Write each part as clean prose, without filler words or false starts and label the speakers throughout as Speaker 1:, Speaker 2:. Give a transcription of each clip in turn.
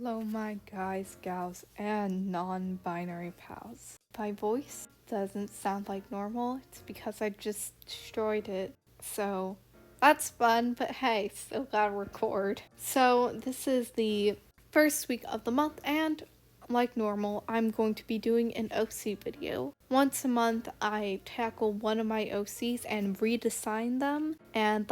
Speaker 1: Hello, my guys, gals, and non-binary pals. My voice doesn't sound like normal. It's because I just destroyed it. So, that's fun, but hey, still gotta record. So, this is the first week of the month, and like normal, I'm going to be doing an OC video. Once a month, I tackle one of my OCs and redesign them and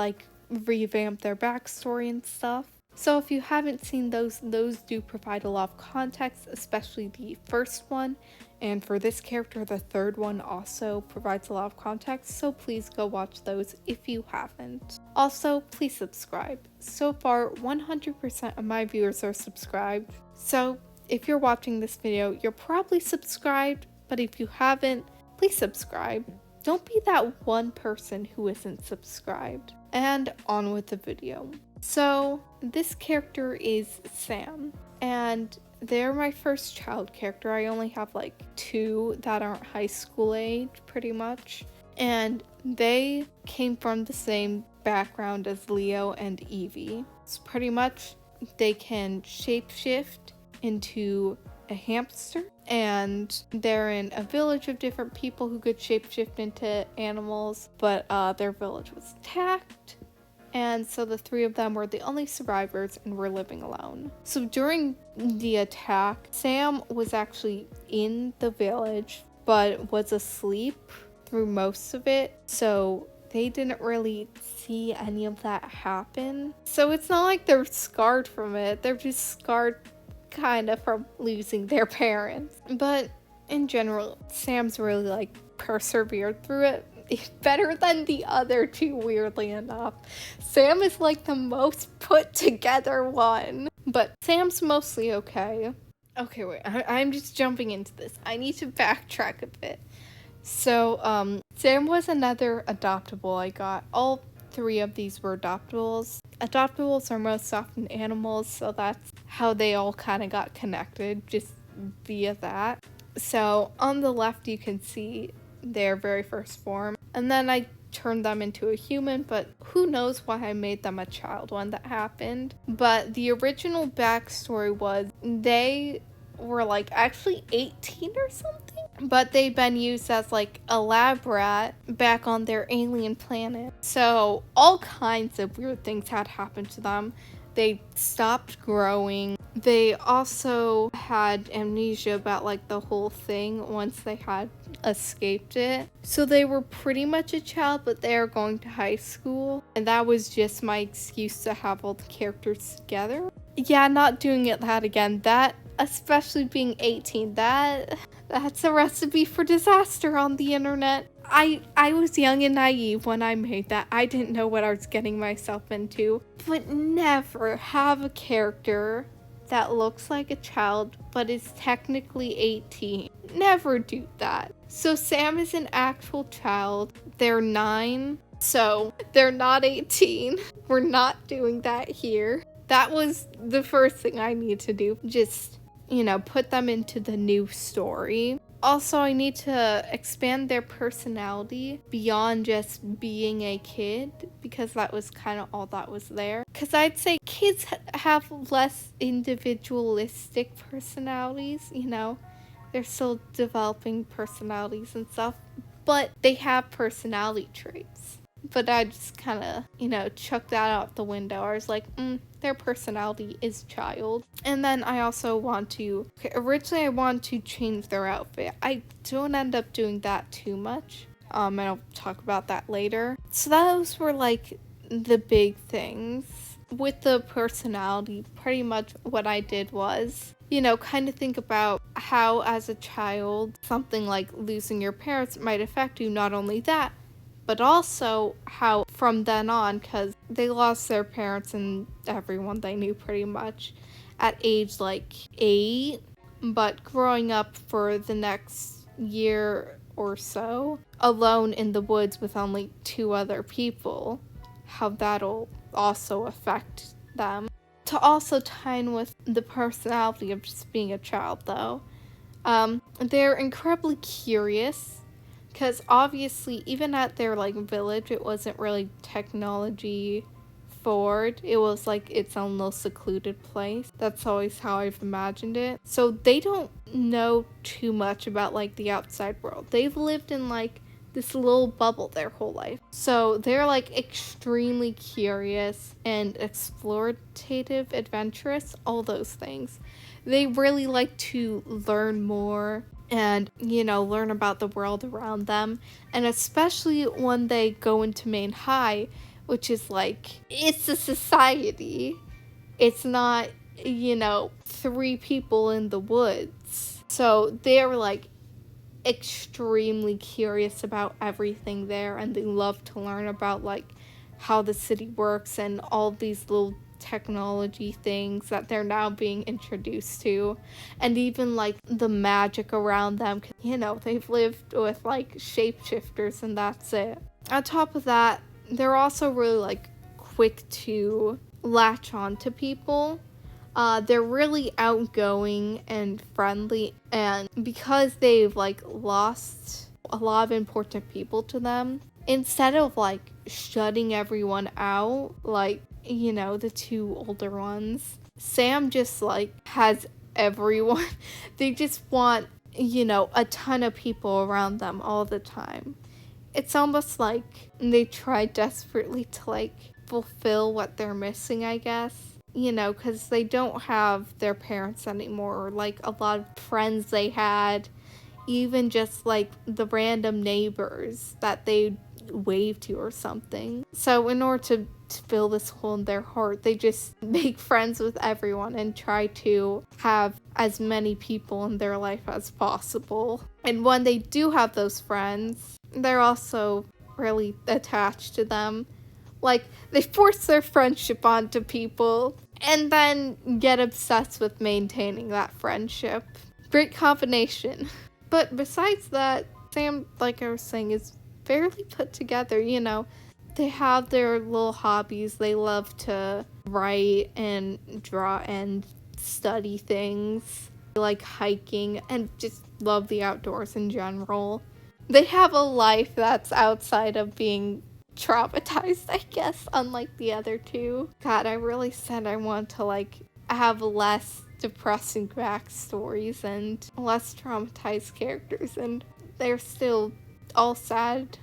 Speaker 1: revamp their backstory and stuff. So if you haven't seen those do provide a lot of context, especially the first one. And for this character, the third one also provides a lot of context, so please go watch those if you haven't. Also, please subscribe. So far, 100% of my viewers are subscribed. So if you're watching this video, you're probably subscribed, but if you haven't, please subscribe. Don't be that one person who isn't subscribed. And on with the video. So, this character is Sam, and they're my first child character. I only have like 2 that aren't high school age, pretty much. And they came from the same background as Leo and Evie. So pretty much, they can shapeshift into a hamster, and they're in a village of different people who could shapeshift into animals, but their village was attacked. And so the 3 of them were the only survivors and were living alone. So during the attack, Sam was actually in the village, but was asleep through most of it. So they didn't really see any of that happen. So it's not like they're scarred from it. They're just scarred kind of from losing their parents. But in general, Sam's really persevered through it. Better than the other 2, weirdly enough. Sam is the most put together one. But Sam's mostly okay. Okay, wait, I'm just jumping into this. I need to backtrack a bit. So, Sam was another adoptable I got. All 3 of these were adoptables. Adoptables are most often animals, so that's how they all kind of got connected, just via that. So, on the left you can see their very first form, and then I turned them into a human, but who knows why I made them a child when that happened. But the original backstory was they were actually 18 or something, but they've been used as a lab rat back on their alien planet. So all kinds of weird things had happened to them. They stopped growing. They also had amnesia about the whole thing once they had escaped it. So they were pretty much a child, but they are going to high school. And that was just my excuse to have all the characters together. Yeah, not doing that again. That, especially being 18, that's a recipe for disaster on the internet. I was young and naive when I made that. I didn't know what I was getting myself into. But never have a character that looks like a child but is technically 18. Never do that. So Sam is an actual child. They're 9, so they're not 18. We're not doing that here. That was the first thing I need to do. Just, put them into the new story. Also, I need to expand their personality beyond just being a kid, because that was kind of all that was there. Because I'd say kids have less individualistic personalities, They're still developing personalities and stuff, but they have personality traits. But I just kind of, chucked that out the window. I was like, their personality is child. And then I also want to, originally I want to change their outfit. I don't end up doing that too much. And I'll talk about that later. So those were the big things. With the personality, pretty much what I did was, kind of think about how as a child, something like losing your parents might affect you. Not only that, but also how from then on, because they lost their parents and everyone they knew pretty much at age 8, but growing up for the next year or so alone in the woods with only 2 other people, how that'll also affect them. To also tie in with the personality of just being a child though, they're incredibly curious. Because obviously, even at their village, it wasn't really technology forward, it was like its own little secluded place. That's always how I've imagined it. So they don't know too much about like the outside world. They've lived in like this little bubble their whole life. So they're like extremely curious and explorative, adventurous, all those things. They really like to learn more and, learn about the world around them. And especially when they go into Main High, which is like, it's a society. It's not, 3 people in the woods. So they're like extremely curious about everything there, and they love to learn about like how the city works and all these little technology things that they're now being introduced to, and even like the magic around them. They've lived with like shapeshifters and that's it. On top of that, they're also really like quick to latch on to people. They're really outgoing and friendly, and because they've like lost a lot of important people to them, instead of like shutting everyone out, like, the 2 older ones, Sam just like has everyone. They just want, a ton of people around them all the time. It's almost like they try desperately to like fulfill what they're missing, I guess. Because they don't have their parents anymore, or like a lot of friends they had, even just like the random neighbors that they wave to or something. So in order to fill this hole in their heart, they just make friends with everyone and try to have as many people in their life as possible. And when they do have those friends, they're also really attached to them. Like, they force their friendship onto people and then get obsessed with maintaining that friendship. Great combination. But besides that, Sam, like I was saying, is fairly put together, They have their little hobbies. They love to write and draw and study things. They like hiking and just love the outdoors in general. They have a life that's outside of being traumatized, I guess, unlike the other 2. God, I really said I want to like have less depressing backstories and less traumatized characters, and they're still all sad.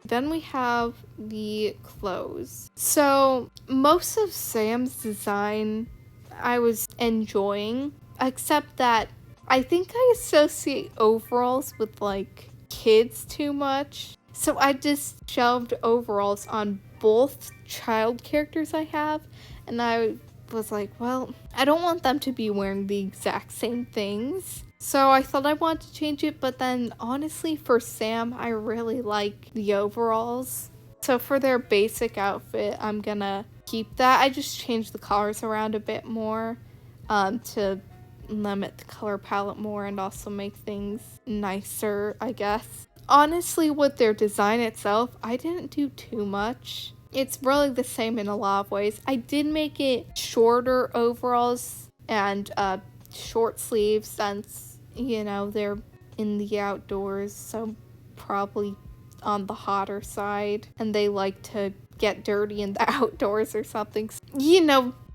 Speaker 1: Then we have the clothes. So most of Sam's design I was enjoying, except that I think I associate overalls with like kids too much. So I just shelved overalls on both child characters I have, and I was like, well, I don't want them to be wearing the exact same things. So I thought I wanted to change it, but then honestly for Sam, I really like the overalls. So for their basic outfit, I'm gonna keep that. I just changed the colors around a bit more to limit the color palette more and also make things nicer, I guess. Honestly, with their design itself, I didn't do too much. It's really the same in a lot of ways. I did make it shorter overalls and short sleeves since, they're in the outdoors, so probably on the hotter side, and they like to get dirty in the outdoors or something.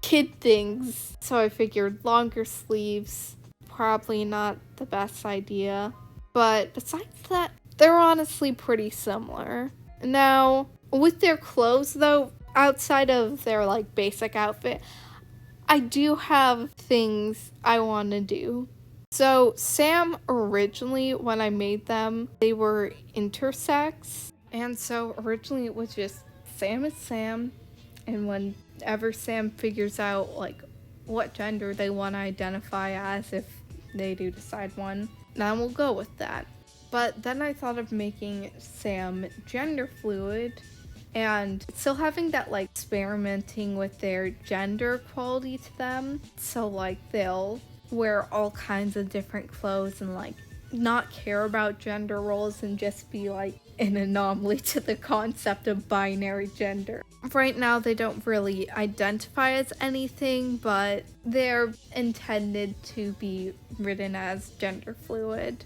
Speaker 1: Kid things. So I figured longer sleeves, probably not the best idea. But besides that, they're honestly pretty similar. Now, with their clothes though, outside of their like basic outfit, I do have things I want to do. So Sam, originally when I made them, they were intersex. And so originally it was just Sam is Sam. And whenever Sam figures out like what gender they want to identify as, if they do decide one, then we'll go with that. But then I thought of making Sam gender fluid and still having that like experimenting with their gender quality to them. So like they'll wear all kinds of different clothes and like not care about gender roles and just be like an anomaly to the concept of binary gender. Right now, they don't really identify as anything, but they're intended to be written as gender fluid.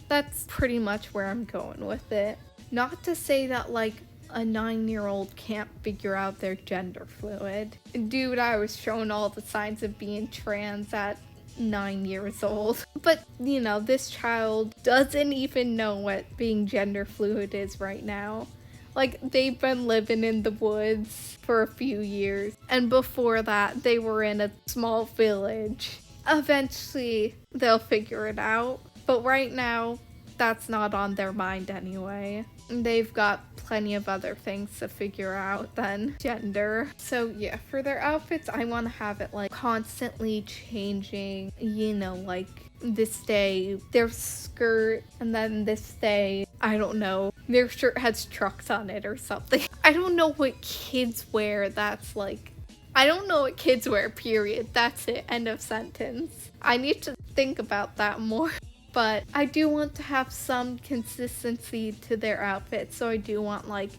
Speaker 1: That's pretty much where I'm going with it. Not to say that, like, a 9-year-old can't figure out their gender fluid. Dude, I was shown all the signs of being trans at 9 years old. But, you know, this child doesn't even know what being gender fluid is right now. Like, they've been living in the woods for a few years. And before that, they were in a small village. Eventually, they'll figure it out. But right now, that's not on their mind anyway. They've got plenty of other things to figure out than gender. So yeah, for their outfits, I want to have it like constantly changing, you know, like this day their skirt, and then this day, I don't know, their shirt has trucks on it or something. I don't know what kids wear that's like, I don't know what kids wear, period. That's it, end of sentence. I need to think about that more. But I do want to have some consistency to their outfits, so I do want like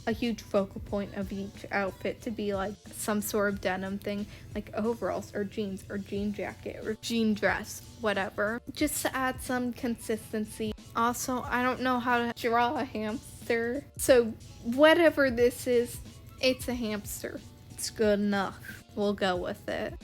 Speaker 1: a huge focal point of each outfit to be like some sort of denim thing, like overalls or jeans or jean jacket or jean dress, whatever, just to add some consistency. Also, I don't know how to draw a hamster, so whatever this is, it's a hamster. It's good enough. We'll go with it.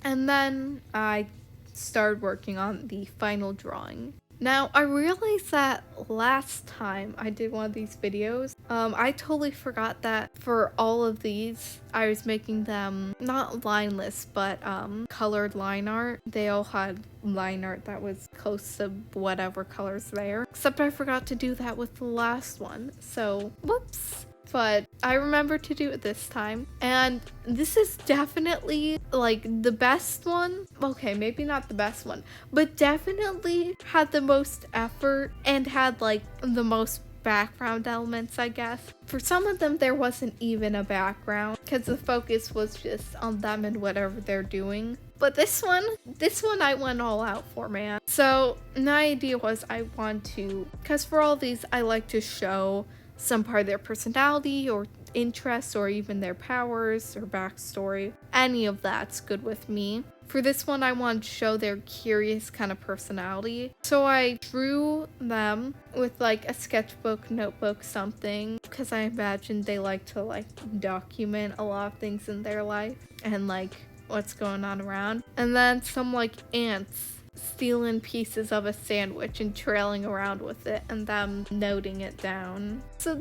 Speaker 1: And then I started working on the final drawing. Now, I realized that last time I did one of these videos, I totally forgot that for all of these, I was making them not lineless, but colored line art. They all had line art that was close to whatever colors there, except I forgot to do that with the last one. So, whoops. But I remember to do it this time, and this is definitely like the best one. Okay, maybe not the best one, but definitely had the most effort and had like the most background elements, I guess. For some of them, there wasn't even a background because the focus was just on them and whatever they're doing. But this one I went all out for, man. So my idea was I want to, because for all these, I like to show some part of their personality or interests or even their powers or backstory. Any of that's good with me. For this one, I wanted to show their curious kind of personality. So I drew them with like a sketchbook, notebook, something, because I imagined they like to like document a lot of things in their life and like what's going on around. And then some like ants stealing pieces of a sandwich and trailing around with it and them noting it down. So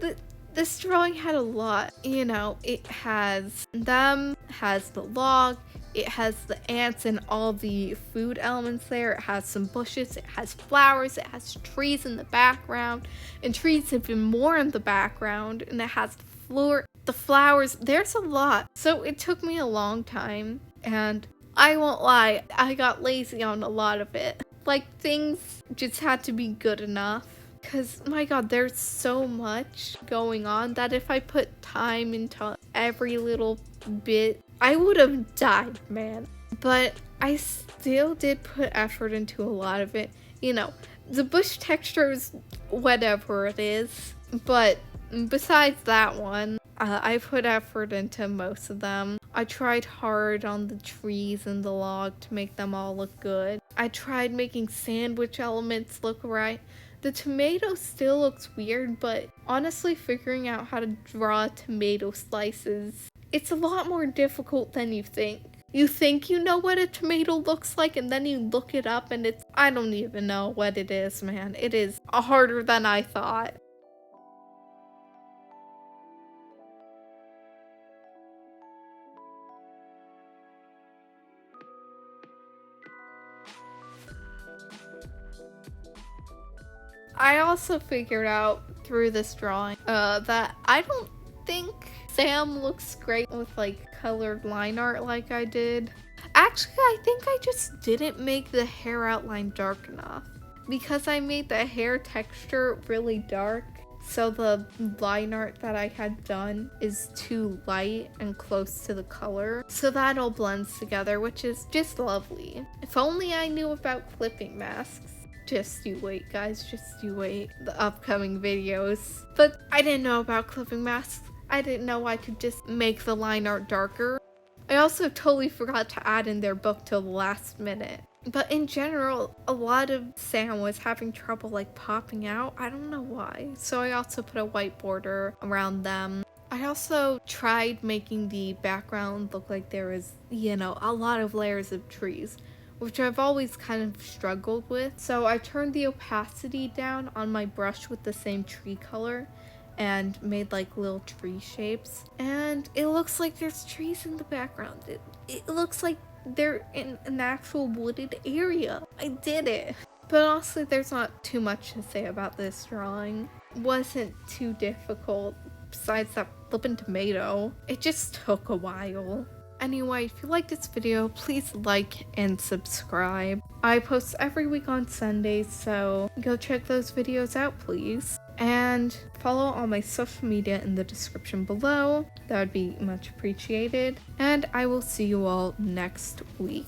Speaker 1: this drawing had a lot, you know, it has them, has the log, it has the ants and all the food elements there, it has some bushes, it has flowers, it has trees in the background, and trees even more in the background, and it has the flowers, there's a lot. So it took me a long time, and I won't lie, I got lazy on a lot of it. Like, things just had to be good enough. Because, my god, there's so much going on that if I put time into every little bit, I would have died, man. But I still did put effort into a lot of it. You know, the bush texture is whatever it is. But besides that one, I put effort into most of them. I tried hard on the trees and the log to make them all look good. I tried making sandwich elements look right. The tomato still looks weird, but honestly figuring out how to draw tomato slices, it's a lot more difficult than you think. You think you know what a tomato looks like, and then you look it up and I don't even know what it is, man. It is harder than I thought. I also figured out through this drawing that I don't think Sam looks great with like colored line art like I did. Actually, I think I just didn't make the hair outline dark enough because I made the hair texture really dark. So the line art that I had done is too light and close to the color. So that all blends together, which is just lovely. If only I knew about clipping masks. Just you wait, guys, just you wait. The upcoming videos. But I didn't know about clipping masks. I didn't know I could just make the line art darker. I also totally forgot to add in their book till the last minute. But in general, a lot of Sam was having trouble like popping out. I don't know why. So I also put a white border around them. I also tried making the background look like there was, you know, a lot of layers of trees, which I've always kind of struggled with. So I turned the opacity down on my brush with the same tree color and made like little tree shapes. And it looks like there's trees in the background. It looks like they're in an actual wooded area. I did it. But honestly, there's not too much to say about this drawing. It wasn't too difficult, besides that flippin' tomato. It just took a while. Anyway, if you liked this video, please like and subscribe. I post every week on Sundays, so go check those videos out, please. And follow all my social media in the description below. That would be much appreciated. And I will see you all next week.